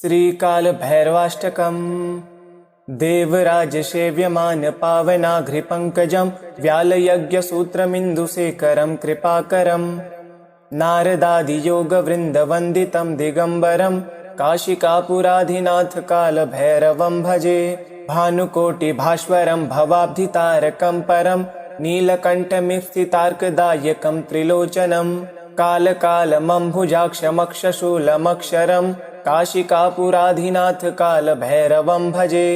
श्रीकालभैरवाष्टकम्। देवराजसेव्यमान पावनाघ्रिपङ्कजं व्यालयज्ञसूत्रमिन्दुशेखरं कृपाकरं नारदादियोगवृन्दवन्दितं दिगम्बरं काशिकापुराधिनाथकालभैरवं भजे। भानुकोटिभास्वरं भवाब्धितारकं परं नीलकण्ठमिस्थितार्कदायकं त्रिलोचनं कालकालमम्भुजाक्षमक्षशूलमक्षरं काशिकापुराधिनाथकालभैरवं भजे।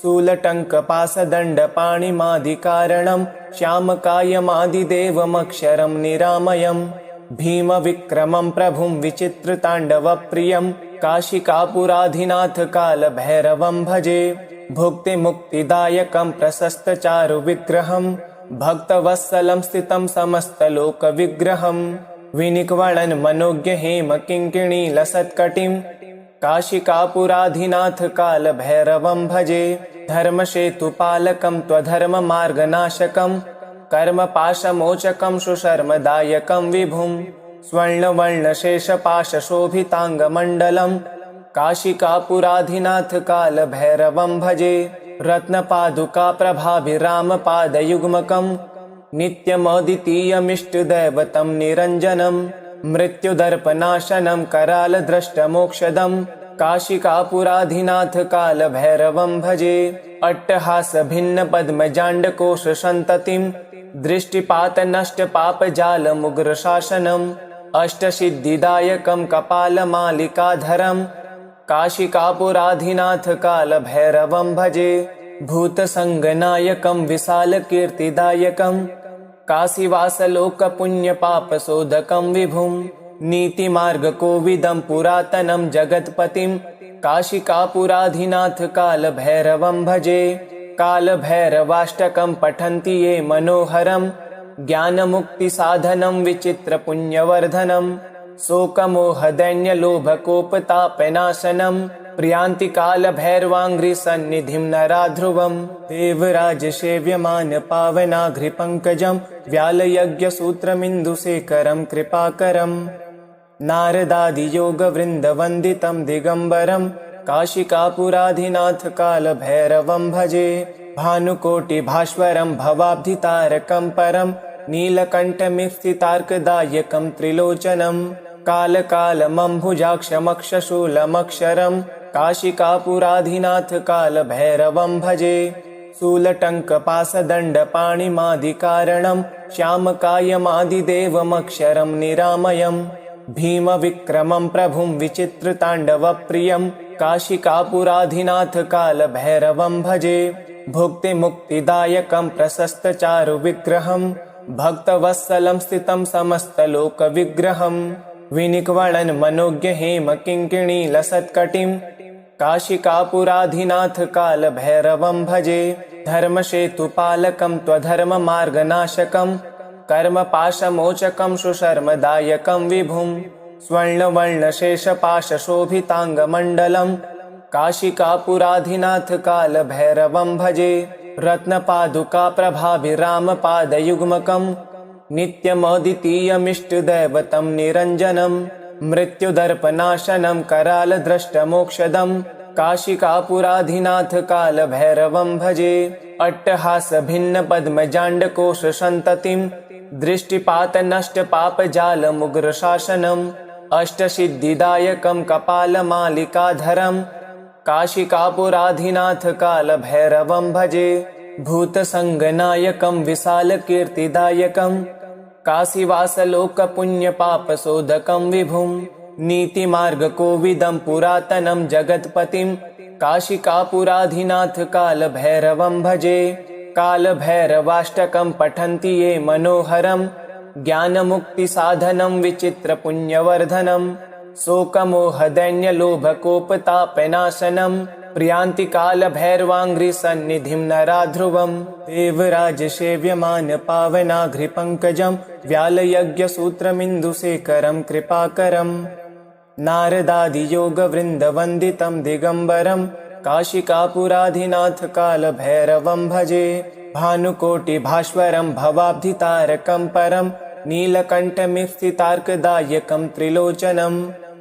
शूलटङ्कपाशदण्डपाणिमादिकारणं श्यामकायमादिदेवमक्षरं निरामयं भीमविक्रमं प्रभुं विचित्रताण्डवप्रियं काशिकापुराधिनाथकालभैरवं भजे। भुक्तिमुक्तिदायकं प्रशस्तचारुविग्रहं भक्तवत्सलं स्थितं समस्तलोकविग्रहं विनिक्वणन् मनोज्ञहेमकिङ्किणीलसत्कटिं काशिकापुराधिनाथकालभैरवं भजे। धर्मसेतुपालकं त्वधर्ममार्गनाशकं कर्मपाशमोचकं सुशर्मदायकं विभुं स्वर्णवर्णशेषपाशशोभिताङ्गमण्डलं काशिकापुराधिनाथकालभैरवं भजे। रत्नपादुकाप्रभाभिरामपादयुग्मकं नित्यमद्वितीयमिष्टदैवतं निरञ्जनं मृत्युदर्पनाशनं करालद्रष्टमोक्षदं काशिकापुराधिनाथकालभैरवं भजे। अट्टहासभिन्नपद्मजाण्डकोशसन्ततिं दृष्टिपातनष्टपापजालमुग्रशासनम् अष्टसिद्धिदायकं कपालमालिकाधरं काशिकापुराधिनाथकालभैरवं भजे। भूतसङ्गनायकं विशालकीर्तिदायकं काशीवासलोकपुण्यपापशोधकं विभुं नीतिमार्गकोविदं पुरातनं जगत्पतिं काशिकापुराधिनाथकालभैरवं भजे। कालभैरवाष्टकं पठन्ति ये मनोहरं ज्ञानमुक्तिसाधनं विचित्रपुण्यवर्धनं शोकमोहदैन्यलोभकोपतापनाशनं प्रियान्ति कालभैरवाङ्घ्रिसन्निधिं नराध्रुवं देवराजसेव्यमान पावनाघ्रिपङ्कजं व्यालयज्ञसूत्रमिन्दुशेखरं कृपाकरं नारदादियोगवृन्दवन्दितं दिगम्बरं काशिकापुराधिनाथकालभैरवं भजे। भानुकोटिभास्वरं भवाब्धितारकं परं नीलकण्ठमिस्थितार्कदायकं त्रिलोचनं कालकालमम्भुजाक्षमक्षशूलमक्षरं काशिकापुराधिनाथकालभैरवं भजे। शूलटङ्कपाशदण्डपाणिमादिकारणं श्यामकायमादिदेवमक्षरं निरामयं भीमविक्रमं प्रभुं विचित्रताण्डवप्रियं काशिकापुराधिनाथकालभैरवं भजे। भुक्तिमुक्तिदायकं प्रशस्तचारुविग्रहं भक्तवत्सलं स्थितं समस्तलोकविग्रहं विनिक्वणन् मनोज्ञहेमकिङ्किणीलसत्कटिं काशिकापुराधिनाथकालभैरवं भजे। धर्मसेतुपालकं त्वधर्ममार्गनाशकं कर्मपाशमोचकं सुशर्मदायकं विभुं स्वर्णवर्णशेषपाशशोभिताङ्गमण्डलं काशिकापुराधिनाथकालभैरवं भजे। रत्नपादुकाप्रभाभिरामपादयुग्मकं नित्यमद्वितीयमिष्टदैवतं निरञ्जनं मृत्युदर्पनाशनं करालद्रष्टमोक्षदं काशिकापुराधिनाथकालभैरवं भजे। अट्टहासभिन्नपद्मजाण्डकोशसन्ततिं दृष्टिपातनष्टपापजालमुग्रशासनम् अष्टसिद्धिदायकं कपालमालिकाधरं काशिकापुराधिनाथकालभैरवं भजे। भूतसङ्गनायकं विशालकीर्तिदायकं काशीवासलोकपुण्यपापशोधकं विभुं नीतिमार्गकोविदं पुरातनं जगत्पतिं काशिकापुराधिनाथकालभैरवं भजे। कालभैरवाष्टकं पठन्ति ये मनोहरं ज्ञानमुक्तिसाधनं विचित्रपुण्यवर्धनं शोकमोहदैन्यलोभकोपतापनाशनं प्रियान्ति कालभैरवाङ्घ्रिसन्निधिं नराध्रुवं देवराजसेव्यमान पावनाघ्रिपङ्कजं व्यालयज्ञसूत्रमिन्दुशेखरं कृपाकरं नारदादियोगवृन्दवन्दितं दिगम्बरं काशिकापुराधिनाथकालभैरवं भजे। भानुकोटिभास्वरं भवाब्धितारकं परं नीलकण्ठमिस्थितार्कदायकं त्रिलोचनं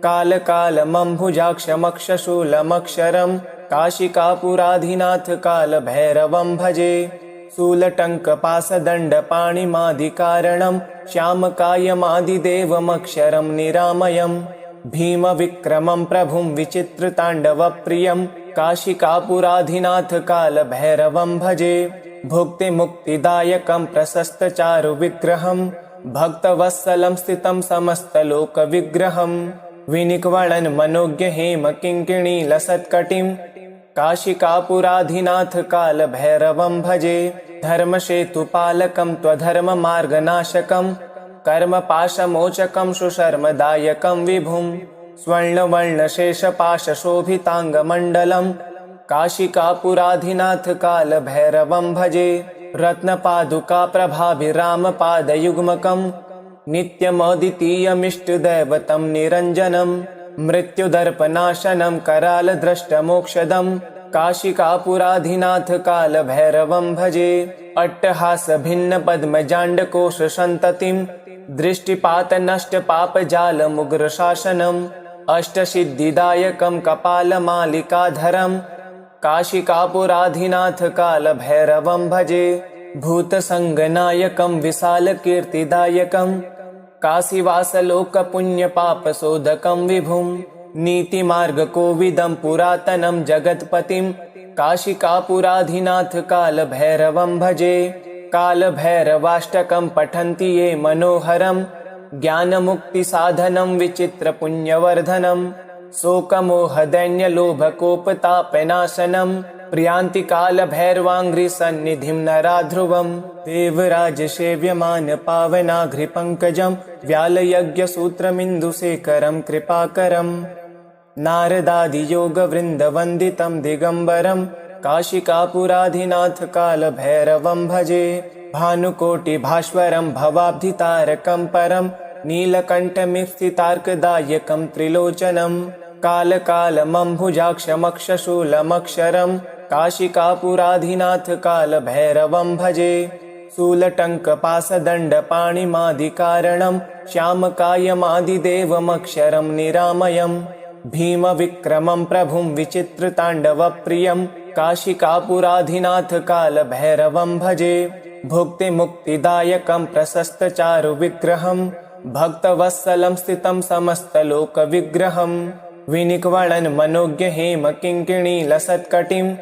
कालकालमम्भुजाक्षमक्षशूलमक्षरं काशिकापुराधिनाथ कालभैरवं भजे। शूलटङ्कपाशदण्डपाणिमादिकारणं श्यामकायमादिदेवमक्षरं निरामयं। भीमविक्रमं प्रभुं विचित्रताण्डवप्रियं काशिकापुराधिनाथ कालभैरवं भजे। भुक्तिमुक्तिदायकं प्रशस्तचारुविग्रहं भक्तवत्सलं स्थितं समस्तलोकविग्रहं। विनिक्वणन् मनोज्ञहेमकिङ्किणीलसत्कटिं काशिकापुराधिनाथ कालभैरवं भजे। धर्मसेतुपालकं त्वधर्ममार्गनाशकं कर्मपाशमोचकं सुशर्मदायकं विभुं। स्वर्णवर्णशेषपाशशोभिताङ्गमण्डलं काशिकापुराधिनाथ कालभैरवं भजे। रत्नपादुकाप्रभाभिरामपादयुग्मकं नित्यमद्वितीयमिष्टदैवतं निरञ्जनं। मृत्युदर्पनाशनं करालद्रष्टमोक्षदं काशिकापुराधिनाथ कालभैरवं भजे। अट्टहासभिन्नपद्मजाण्डकोशसन्ततिं दृष्टिपातनष्टपापजालमुग्रशासनम् अष्टसिद्धिदायकं कपालमालिकाधरं काशिकापुराधिनाथ कालभैरवं भजे। भूतसङ्गनायकं विशालकीर्तिदायकं काशीवासलोकपुण्यपापशोधकं विभुं। नीतिमार्गकोविदं पुरातनं जगत्पतिं काशिकापुराधिनाथ कालभैरवं भजे। कालभैरवाष्टकं पठन्ति ये मनोहरं ज्ञानमुक्तिसाधनं विचित्रपुण्यवर्धनं। शोकमोहदैन्यलोभकोपतापनाशनं प्रियान्ति कालभैरवाङ्घ्रिसन्निधिं नराध्रुवं। देवराजसेव्यमानपावनाघ्रिपङ्कजं व्यालयज्ञसूत्रमिन्दुशेखरं कृपाकरं। नारदादियोगवृन्दवन्दितं दिगम्बरं काशिकापुराधिनाथ कालभैरवं भजे। भानुकोटिभास्वरं भवाब्धितारकं परं नीलकण्ठमिस्थितार्कदायकं त्रिलोचनं कालकालमम्भुजाक्षमक्षशूलमक्षरं काशिकापुराधिनाथ कालभैरवं भजे। शूलटङ्कपाशदण्डपाणिमादिकारणं श्यामकायमादिदेवमक्षरं निरामयं। भीमविक्रमं प्रभुं विचित्रताण्डवप्रियं काशिकापुराधिनाथ कालभैरवं भजे। भुक्तिमुक्तिदायकं प्रशस्तचारुविग्रहं भक्तवत्सलं स्थितं समस्तलोकविग्रहं। विनिक्वणन् मनोज्ञहेमकिङ्किणीलसत्कटिं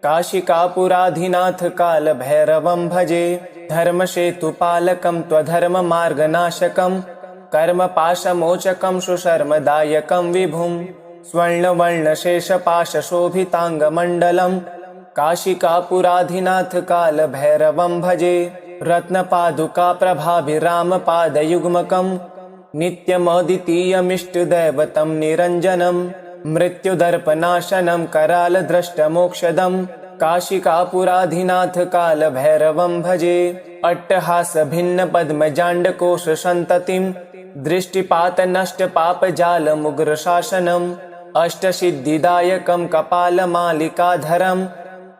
काशिकापुराधिनाथ कालभैरवं भजे। धर्मसेतुपालकं त्वधर्ममार्गनाशकं कर्मपाशमोचकं सुशर्मदायकं विभुं। स्वर्णवर्णशेषपाशशोभिताङ्गमण्डलं काशिकापुराधिनाथ कालभैरवं भजे। रत्नपादुकाप्रभाभिरामपादयुग्मकं नित्यमद्वितीयमिष्टदैवतं निरञ्जनं। मृत्युदर्पनाशनं करालद्रष्टमोक्षदं काशिकापुराधिनाथ कालभैरवं भजे। अट्टहासभिन्नपद्मजाण्डकोशसन्ततिं दृष्टिपातनष्टपापजालमुग्रशासनम् अष्टसिद्धिदायकं कपालमालिकाधरं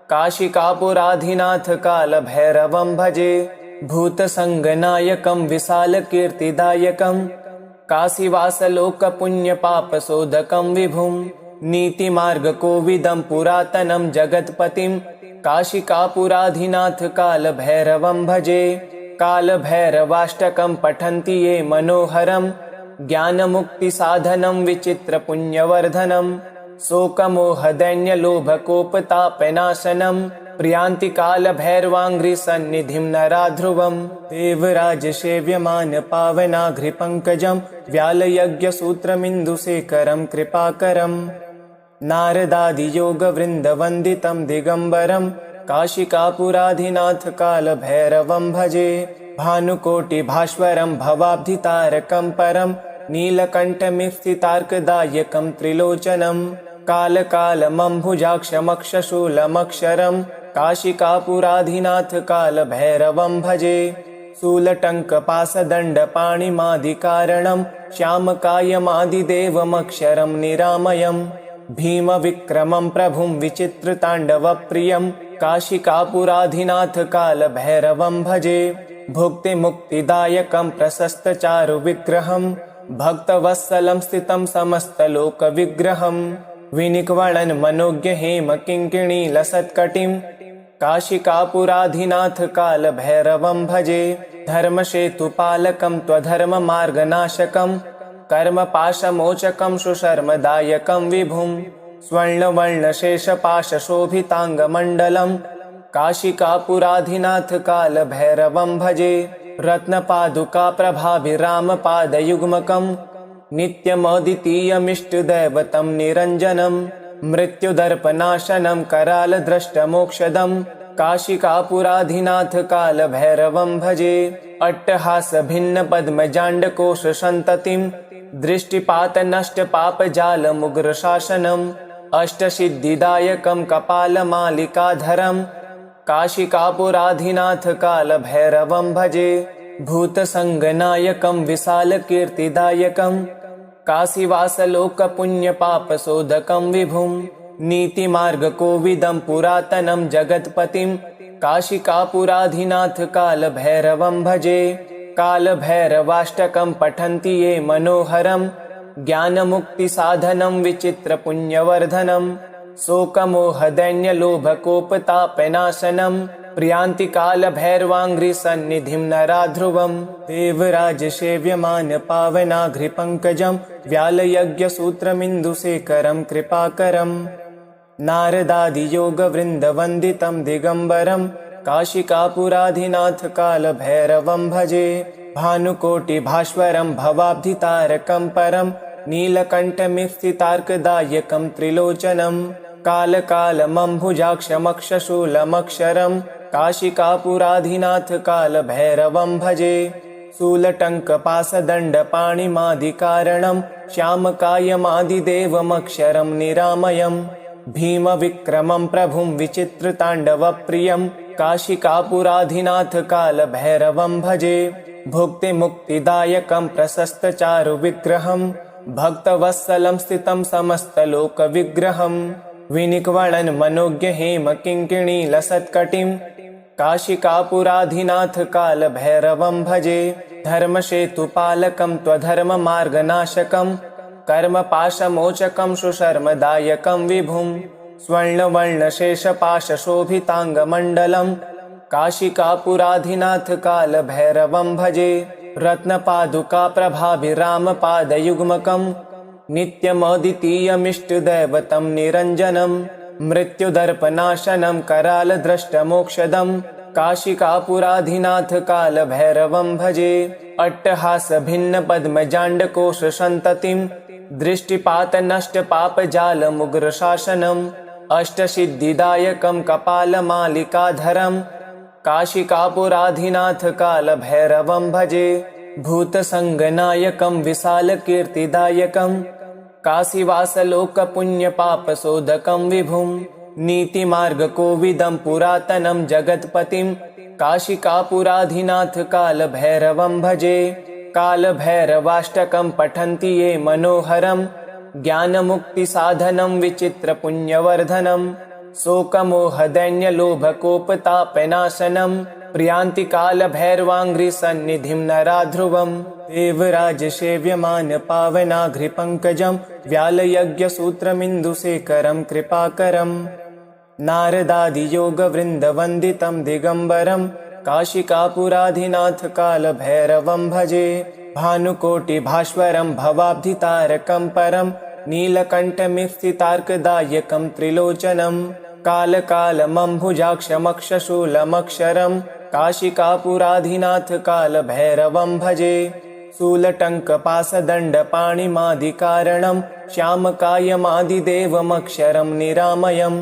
काशिकापुराधिनाथ कालभैरवं भजे। भूतसङ्गनायकं विशालकीर्तिदायकं काशीवासलोकपुण्यपापशोधकं विभुं। नीतिमार्गकोविदं पुरातनं जगत्पतिं काशिकापुराधिनाथ कालभैरवं भजे। कालभैरवाष्टकं पठन्ति ये मनोहरं ज्ञानमुक्तिसाधनं विचित्रपुण्यवर्धनं। शोकमोहदैन्यलोभकोपतापनाशनं प्रियान्ति कालभैरवाङ्घ्रिसन्निधिं नराध्रुवं। देवराजसेव्यमानपावनाघ्रिपङ्कजं व्यालयज्ञसूत्रमिन्दुशेखरं कृपाकरं। नारदादियोगवृन्दवन्दितं दिगम्बरं काशिकापुराधिनाथ कालभैरवं भजे। भानुकोटिभास्वरं भवाब्धितारकं परं नीलकण्ठमिस्थितार्कदायकं त्रिलोचनं कालकालमम्भुजाक्षमक्षशूलमक्षरं काशिकापुराधिनाथ कालभैरवं भजे। शूलटङ्कपाशदण्डपाणिमादिकारणं श्यामकायमादिदेवमक्षरं निरामयं। भीमविक्रमं प्रभुं विचित्रताण्डवप्रियं काशिकापुराधिनाथ कालभैरवं भजे। भुक्तिमुक्तिदायकं प्रशस्तचारुविग्रहं भक्तवत्सलं स्थितं समस्तलोकविग्रहं विनिक्वणन् मनोज्ञ हेम किङ्किणी लसत्कटिं काशिकापुराधिनाथ कालभैरवं भजे धर्मसेतुपालकं त्वधर्ममार्गनाशकं कर्मपाशमोचकं सुशर्मदायकं विभुं स्वर्णवर्णशेषपाशशोभिताङ्गमण्डलं काशिकापुराधिनाथ कालभैरवं भजे रत्नपादुकाप्रभाभिरामपादयुग्मकं नित्यमद्वितीयमिष्टदैवतं निरञ्जनं मृत्युदर्पनाशनं करालद्रष्टमोक्षदं काशिकापुराधिनाथ कालभैरवं भजे अट्टहासभिन्नपद्मजाण्डकोशसन्ततिं दृष्टिपातनष्टपापजालमुग्रशासनम् अष्टसिद्धिदायकं कपालमालिकाधरं काशिकापुराधिनाथ कालभैरवं भजे भूतसङ्गनायकं विशालकीर्तिदायकं काशीवासलोकपुण्यपापशोधकं विभुं नीतिमार्गकोविदं पुरातनं जगत्पतिं काशिकापुराधिनाथ कालभैरवं भजे कालभैरवाष्टकं पठन्ति ये मनोहरं ज्ञानमुक्तिसाधनं विचित्रपुण्यवर्धनं शोकमोहदैन्यलोभकोपतापनाशनं प्रियान्ति कालभैरवाङ्घ्रिसन्निधिं नराध्रुवं देवराजसेव्यमानपावनाघ्रिपङ्कजं व्यालयज्ञसूत्रमिन्दुशेखरं कृपाकरं नारदादियोगवृन्दवन्दितं दिगम्बरं काशिकापुराधिनाथ कालभैरवं भजे भानुकोटिभास्वरं भवाब्धितारकं परं नीलकण्ठमिस्थितार्कदायकं त्रिलोचनं कालकालमम्भुजाक्षमक्षशूलमक्षरं काशिकापुराधिनाथ कालभैरवं भजे शूलटङ्कपाशदण्डपाणिमादिकारणं श्यामकायमादिदेवमक्षरं निरामयं भीमविक्रमं प्रभुं विचित्रताण्डवप्रियं काशिकापुराधिनाथ कालभैरवं भजे भुक्तिमुक्तिदायकं प्रशस्तचारुविग्रहं भक्तवत्सलं स्थितं समस्तलोकविग्रहं विनिक्वणन् मनोज्ञ हेम किङ्किणी लसत्कटिं काशिकापुराधिनाथ कालभैरवं भजे धर्मसेतुपालकं त्वधर्ममार्गनाशकं कर्मपाशमोचकं सुशर्मदायकं विभुं स्वर्णवर्णशेषपाशशोभिताङ्गमण्डलं काशिकापुराधिनाथ कालभैरवं भजे रत्नपादुकाप्रभाभिरामपादयुग्मकं नित्यमद्वितीयमिष्टदैवतं निरञ्जनं मृत्युदर्पनाशनं करालद्रष्टमोक्षदं काशिकापुराधिनाथ कालभैरवं भजे अट्टहासभिन्नपद्मजाण्डकोशसन्ततिं दृष्टिपातनष्टपापजालमुग्रशासनम् अष्टसिद्धिदायकं कपालमालिकाधरं काशिकापुराधिनाथ कालभैरवं भजे भूतसङ्गनायकं विशालकीर्तिदायकं काशीवासलोकपुण्यपापशोधकं विभुं नीतिमार्गकोविदं पुरातनं जगत्पतिं काशिकापुराधिनाथ कालभैरवं भजे कालभैरवाष्टकं पठन्ति ये मनोहरं ज्ञानमुक्तिसाधनं विचित्रपुण्यवर्धनं शोकमोहदैन्यलोभकोपतापनाशनं प्रियान्ति कालभैरवाङ्घ्रिसन्निधिं नराध्रुवं देवराजसेव्यमानपावनाघ्रिपङ्कजं व्यालयज्ञसूत्रमिन्दुशेखरं कृपाकरं नारदादियोगवृन्दवन्दितं दिगम्बरं काशिकापुराधिनाथ कालभैरवं भजे भानुकोटिभास्वरं भवाब्धितारकं परं नीलकण्ठमिस्थितार्कदायकं त्रिलोचनं कालकालमम्भुजाक्षमक्षशूलमक्षरं काशिकापुराधिनाथ कालभैरवं भजे शूलटङ्कपाशदण्डपाणिमादिकारणं श्यामकायमादिदेवमक्षरं निरामयं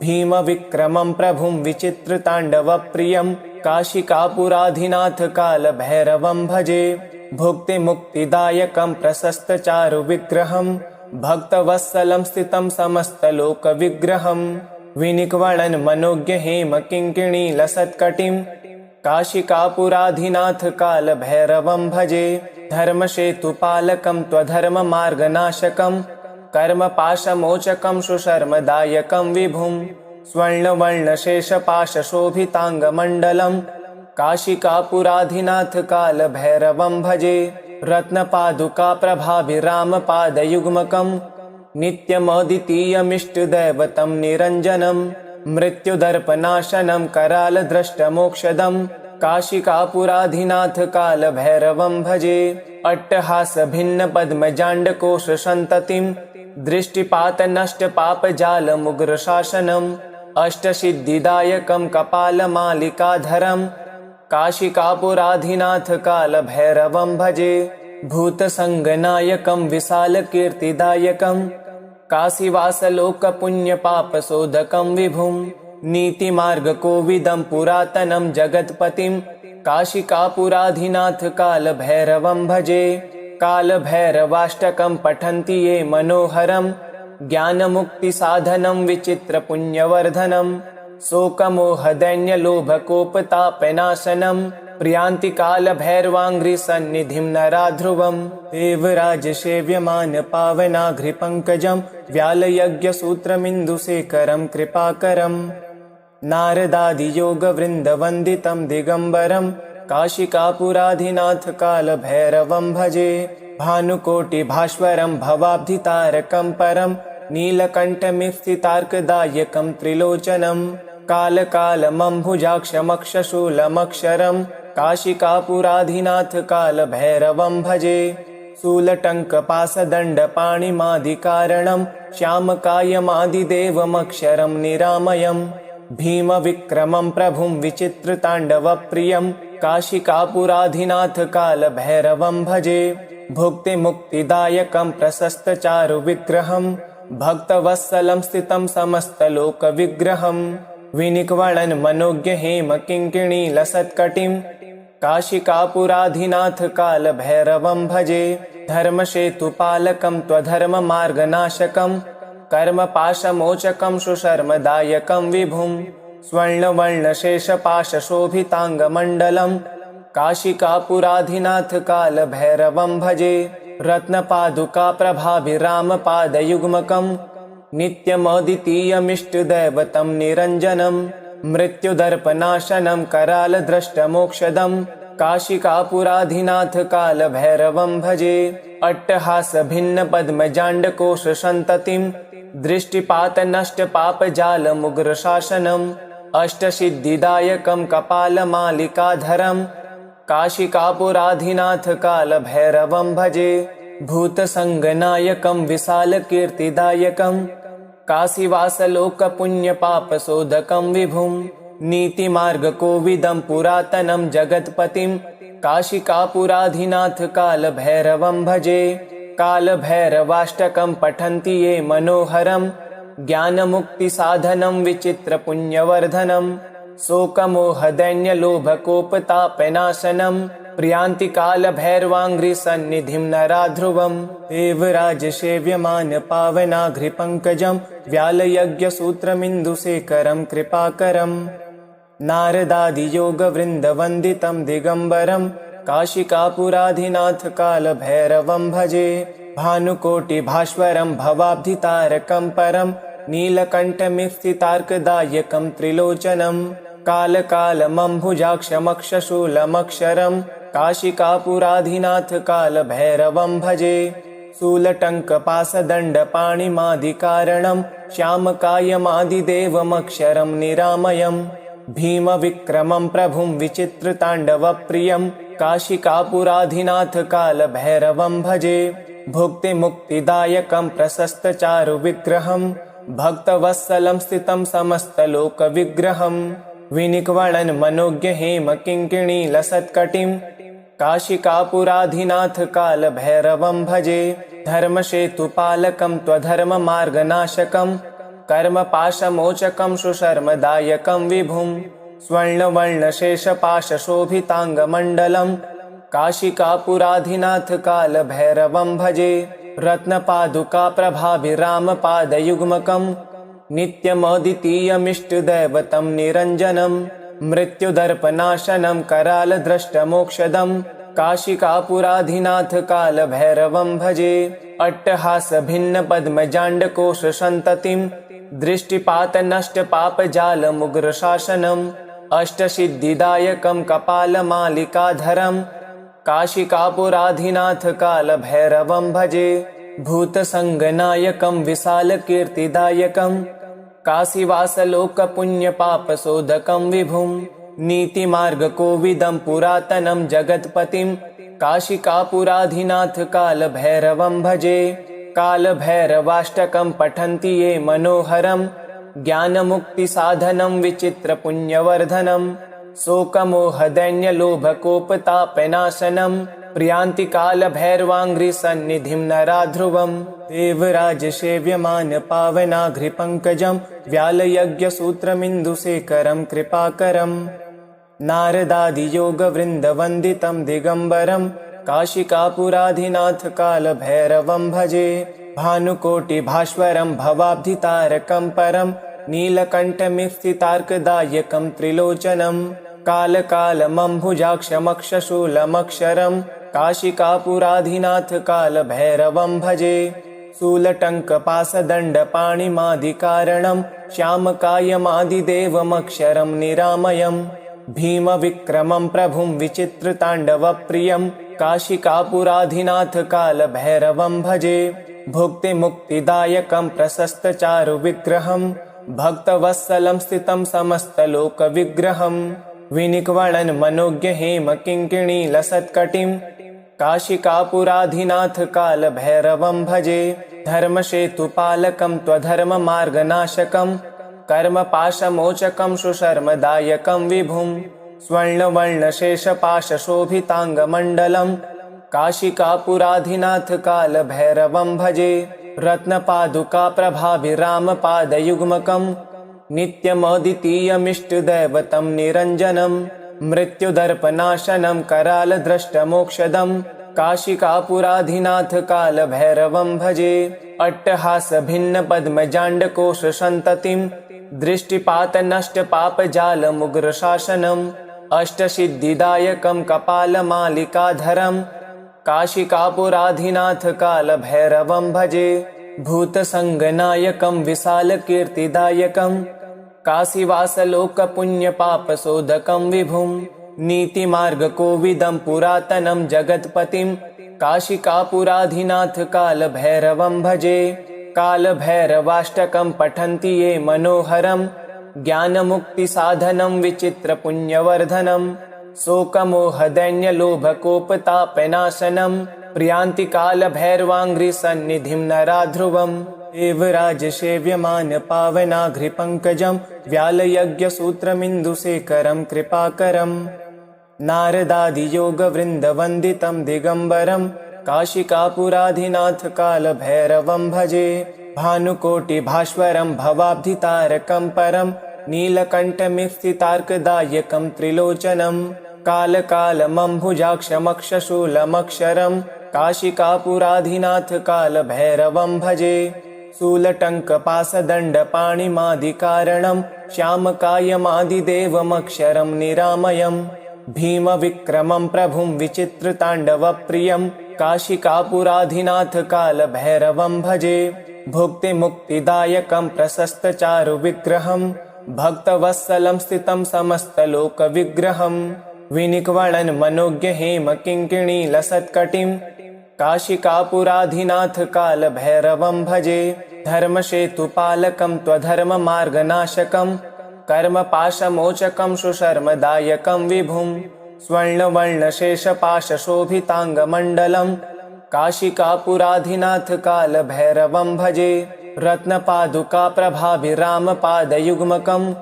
भीमविक्रमं प्रभुं विचित्रताण्डवप्रियं काशिकापुराधिनाथ कालभैरवं भजे भुक्तिमुक्तिदायकं प्रशस्तचारुविग्रहं भक्तवत्सलं स्थितं समस्तलोकविग्रहं विनिक्वणन् मनोज्ञ हेम किङ्किणी लसत्कटिं काशिकापुराधिनाथ कालभैरवं भजे धर्मसेतुपालकं त्वधर्ममार्गनाशकं कर्मपाशमोचकं सुशर्मदायकं विभुं स्वर्णवर्णशेषपाशशोभिताङ्गमण्डलं काशिकापुराधिनाथ कालभैरवं भजे रत्नपादुकाप्रभाभिरामपादयुग्मकं नित्यमद्वितीयमिष्टदैवतं निरञ्जनं मृत्युदर्पनाशनं करालद्रष्टमोक्षदं काशिकापुराधिनाथकालभैरवं भजे। अट्टहासभिन्नपद्मजाण्डकोशसन्ततिं दृष्टिपातनष्टपापजालमुग्रशासनम् अष्टसिद्धिदायकं कपालमालिकाधरं काशिकापुराधिनाथकालभैरवं भजे। भूतसङ्गनायकं विशालकीर्तिदायकं काशीवासलोकपुण्यपापशोधकं विभुं नीतिमार्गकोविदं पुरातनं जगत्पतिं काशिकापुराधिनाथकालभैरवं भजे। कालभैरवाष्टकं पठन्ति ये मनोहरं ज्ञानमुक्तिसाधनं विचित्रपुण्यवर्धनं शोकमोहदैन्यलोभकोपतापनाशनं प्रियान्ति कालभैरवाङ्घ्रिसन्निधिं नराध्रुवं देवराजसेव्यमान पावनाघ्रिपङ्कजं व्यालयज्ञसूत्रमिन्दुशेखरं कृपाकरं नारदादियोगवृन्दवन्दितं दिगम्बरं काशिकापुराधिनाथकालभैरवं भजे। भानुकोटिभास्वरं भवाब्धितारकं परं नीलकण्ठमिस्थितार्कदायकं त्रिलोचनं कालकालमम्भुजाक्षमक्षशूलमक्षरं काशिकापुराधिनाथकालभैरवं भजे। शूलटङ्कपाशदण्डपाणिमादिकारणं श्यामकायमादिदेवमक्षरं निरामयं भीमविक्रमं प्रभुं विचित्रताण्डवप्रियं काशिकापुराधिनाथकालभैरवं भजे। भुक्तिमुक्तिदायकं प्रशस्तचारुविग्रहं भक्तवत्सलं स्थितं समस्तलोकविग्रहं विनिक्वणन् मनोज्ञहेमकिङ्किणीलसत्कटिं काशिकापुराधिनाथकालभैरवं भजे। धर्मसेतुपालकं त्वधर्ममार्गनाशकं कर्मपाशमोचकं सुशर्मदायकं विभुं स्वर्णवर्णशेषपाशशोभिताङ्गमण्डलं काशिकापुराधिनाथकालभैरवं भजे। रत्नपादुकाप्रभाभिरामपादयुग्मकं नित्यमद्वितीयमिष्टदैवतं निरञ्जनं मृत्युदर्पनाशनं करालद्रष्टमोक्षदं काशिकापुराधिनाथकालभैरवं भजे। अट्टहासभिन्नपद्मजाण्डकोशसन्ततिं दृष्टिपातनष्टपापजालमुग्रशासनम् अष्टसिद्धिदायकं कपालमालिकाधरं काशिकापुराधिनाथकालभैरवं भजे। भूतसङ्गनायकं विशालकीर्तिदायकं काशीवासलोकपुण्यपापशोधकं विभुं नीतिमार्गकोविदं पुरातनं जगत्पतिं काशिकापुराधिनाथकालभैरवं भजे। कालभैरवाष्टकं पठन्ति ये मनोहरं ज्ञानमुक्तिसाधनं विचित्रपुण्यवर्धनं शोकमोहदैन्यलोभकोपतापनाशनं प्रियान्ति कालभैरवाङ्घ्रिसन्निधिं नराध्रुवं देवराजसेव्यमान पावनाघ्रिपङ्कजं व्यालयज्ञसूत्रमिन्दुशेखरं कृपाकरं नारदादियोगवृन्दवन्दितं दिगम्बरं काशिकापुराधिनाथकालभैरवं भजे। भानुकोटिभास्वरं भवाब्धितारकं परं नीलकण्ठमिस्थितार्कदायकं त्रिलोचनं कालकालमम्भुजाक्षमक्षशूलमक्षरं काशिकापुराधिनाथकालभैरवं भजे। शूलटङ्कपाशदण्डपाणिमादिकारणं श्यामकायमादिदेवमक्षरं निरामयं भीमविक्रमं प्रभुं विचित्रताण्डवप्रियं काशिकापुराधिनाथकालभैरवं भजे। भुक्तिमुक्तिदायकं प्रशस्तचारुविग्रहं भक्तवत्सलं स्थितं समस्तलोकविग्रहं विनिक्वणन् मनोज्ञहेमकिङ्किणीलसत्कटिं काशिकापुराधिनाथकालभैरवं भजे। धर्मसेतुपालकं त्वधर्ममार्गनाशकं कर्मपाशमोचकं सुशर्मदायकं विभुं स्वर्णवर्णशेषपाशशोभिताङ्गमण्डलं काशिकापुराधिनाथकालभैरवं भजे। रत्नपादुकाप्रभाभिरामपादयुग्मकं नित्यमद्वितीयमिष्टदैवतं निरञ्जनं मृत्युदर्पनाशनं करालद्रष्टमोक्षदं काशिकापुराधिनाथकालभैरवं भजे। अट्टहासभिन्नपद्मजाण्डकोशसन्ततिं दृष्टिपातनष्टपापजालमुग्रशासनम् अष्टसिद्धिदायकं कपालमालिकाधरं काशिकापुराधिनाथ कालभैरवं भजे। भूतसङ्गनायकं विशालकीर्तिदायकं काशीवासलोकपुण्यपापशोधकं विभुं। नीतिमार्गकोविदं पुरातनं जगत्पतिं काशिकापुराधिनाथ कालभैरवं भजे। कालभैरवाष्टकं पठन्ति ये मनोहरं ज्ञानमुक्तिसाधनं विचित्रपुण्यवर्धनं। शोकमोहदैन्यलोभकोपतापनाशनं प्रियान्ति कालभैरवाङ्घ्रिसन्निधिं नरा ध्रुवम्। देवराजसेव्यमान पावनाघ्रिपङ्कजं व्यालयज्ञसूत्रमिन्दुशेखरं कृपाकरम्। नारदादियोगवृन्दवन्दितं दिगम्बरं काशिकापुराधिनाथ कालभैरवं भजे। भानुकोटिभास्वरं भवाब्धितारकं परं नीलकण्ठमिप्सितार्कदायकं त्रिलोचनं। कालकालमम्भुजाक्षमक्षशूलमक्षरं काशिकापुराधिनाथ कालभैरवं भजे। शूलटङ्कपाशदण्डपाणिमादिकारणं श्यामकायमादिदेवमक्षरं निरामयं। भीमविक्रमं प्रभुं विचित्रताण्डवप्रियं काशिकापुराधिनाथ कालभैरवं भजे। भुक्तिमुक्तिदायकं प्रशस्तचारुविग्रहं भक्तवत्सलं स्थितं समस्तलोकविग्रहं। विनिक्वणन् मनोज्ञहेमकिङ्किणीलसत्कटिं काशिकापुराधिनाथ कालभैरवं भजे। धर्मसेतुपालकं त्वधर्ममार्गनाशकं कर्मपाशमोचकं सुशर्मदायकं विभुं। स्वर्णवर्णशेषपाशशोभिताङ्गमण्डलं काशिकापुराधिनाथ कालभैरवं भजे। रत्नपादुकाप्रभाभिरामपादयुग्मकं नित्यमद्वितीयमिष्टदैवतं निरञ्जनं। मृत्युदर्पनाशनं करालद्रष्टमोक्षदं काशिकापुराधिनाथ कालभैरवं भजे। अट्टहासभिन्नपद्मजाण्डकोशसन्ततिं दृष्टिपातनष्टपापजालमुग्रशासनम् अष्टसिद्धिदायकं कपालमालिकाधरं काशिकापुराधिनाथ कालभैरवं भजे। भूतसङ्गनायकं विशालकीर्तिदायकं काशीवासलोकपुण्यपापशोधकं विभुं। नीतिमार्गकोविदं पुरातनं जगत्पतिं काशिकापुराधिनाथ कालभैरवं भजे। कालभैरवाष्टकं पठन्ति ये मनोहरं ज्ञानमुक्तिसाधनं विचित्रपुण्यवर्धनं। शोकमोहदैन्यलोभकोपतापनाशनं प्रियान्ति कालभैरवाङ्घ्रिसन्निधिं नरा ध्रुवम्। देवराजसेव्यमान पावनाघ्रिपङ्कजं व्यालयज्ञसूत्रमिन्दुशेखरं कृपाकरम्। नारदादियोगवृन्दवन्दितं दिगम्बरं काशिकापुराधिनाथ कालभैरवं भजे। भानुकोटिभास्वरं भवाब्धितारकं परं नीलकण्ठमिप्सितार्कदायकं त्रिलोचनं। कालकालमम्भुजाक्षमक्षशूलमक्षरं काशिकापुराधिनाथ कालभैरवं भजे। शूलटङ्कपाशदण्डपाणिमादिकारणं श्यामकायमादिदेवमक्षरं निरामयं। भीमविक्रमं प्रभुं विचित्रताण्डवप्रियं काशिकापुराधिनाथ कालभैरवं भजे। भुक्तिमुक्तिदायकं प्रशस्तचारुविग्रहं भक्तवत्सलं स्थितं समस्तलोकविग्रहं। विनिक्वणन् मनोज्ञहेमकिङ्किणीलसत्कटिं काशिकापुराधिनाथ कालभैरवं भजे। धर्मसेतुपालकं त्वधर्ममार्गनाशकं कर्मपाशमोचकं सुशर्मदायकं विभुं। स्वर्णवर्णशेषपाशशोभिताङ्गमण्डलं काशिकापुराधिनाथ कालभैरवं भजे। रत्नपादुकाप्रभाभिरामपादयुग्मकं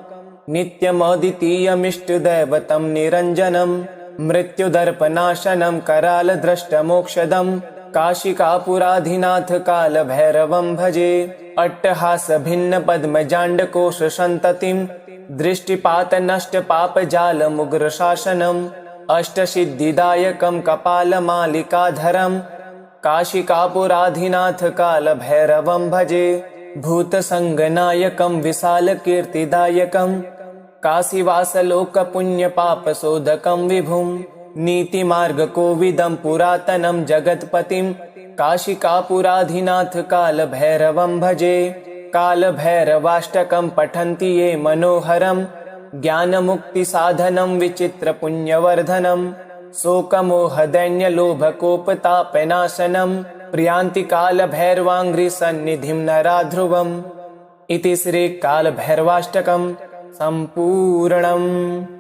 नित्यमद्वितीयमिष्टदैवतं निरञ्जनं। मृत्युदर्पनाशनं करालद्रष्टमोक्षदं काशिकापुराधिनाथ कालभैरवं भजे। अट्टहासभिन्नपद्मजाण्डकोशसन्ततिं दृष्टिपातनष्टपापजालमुग्रशासनम् अष्टसिद्धिदायकं कपालमालिकाधरं काशिकापुराधिनाथ कालभैरवं भजे। भूतसङ्गनायकं विशालकीर्तिदायकं काशीवासलोकपुण्यपापशोधकं विभुं। नीतिमार्गकोविदं पुरातनं जगत्पतिं काशिकापुराधिनाथ कालभैरवं भजे। कालभैरवाष्टकं पठन्ति ये मनोहरं ज्ञानमुक्तिसाधनं विचित्रपुण्यवर्धनं शोकमोहदैन्यलोभकोपतापनाशनं प्रियान्ति कालभैरवाङ्घ्रिसन्निधिं नरा ध्रुवम्। इति श्रीकालभैरवाष्टकं सम्पूर्णम्।